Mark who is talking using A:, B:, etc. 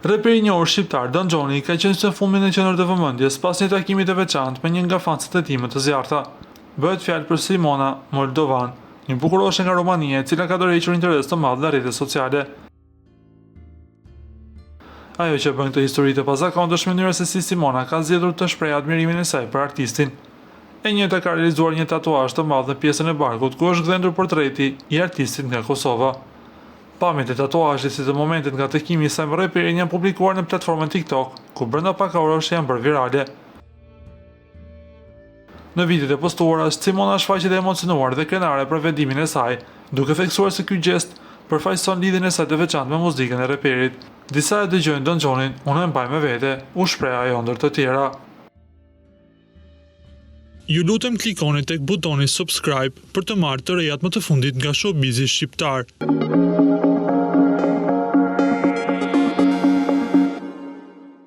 A: Reperi i njohur shqiptar Don Gjoni ka qenë në fundin e qendrës të vëmendjes pas një takimi të veçantë me një nga fansat e tij më të zjarrta. Bëhet fjalë për Simona Moldovan, një bukuroshe nga Romania e cila ka dorëhequr interes të madh në rrjetet sociale. Ajo që bën këtë histori të pazakontë është mënyra se si Simona ka zgjedhur të shprehë admirimin e saj për artistin. E njëjta ka realizuar një tatuazh të madh në pjesën e barkut ku është gdhendur portreti i artistit nga Kosova. Pamjet e tatuazhit si të momentit nga takimi i saj me reperin janë publikuar në platformën TikTok, ku brenda pak orësh janë bërë virale. Në videot e postuara, Simona shfaqet e emocionuar dhe krenare për vendimin e saj, duke theksuar se ky gjest përfaqëson lidhjen e saj të veçantë me muzikën e reperit. Disa e dëgjojnë Don Gjonin, unë e mbaj me vete, u shpreh ajo ndër të tjera.
B: Ju lutem klikoni tek butoni subscribe për të marrë të rejat më të fundit nga showbizi shqiptar.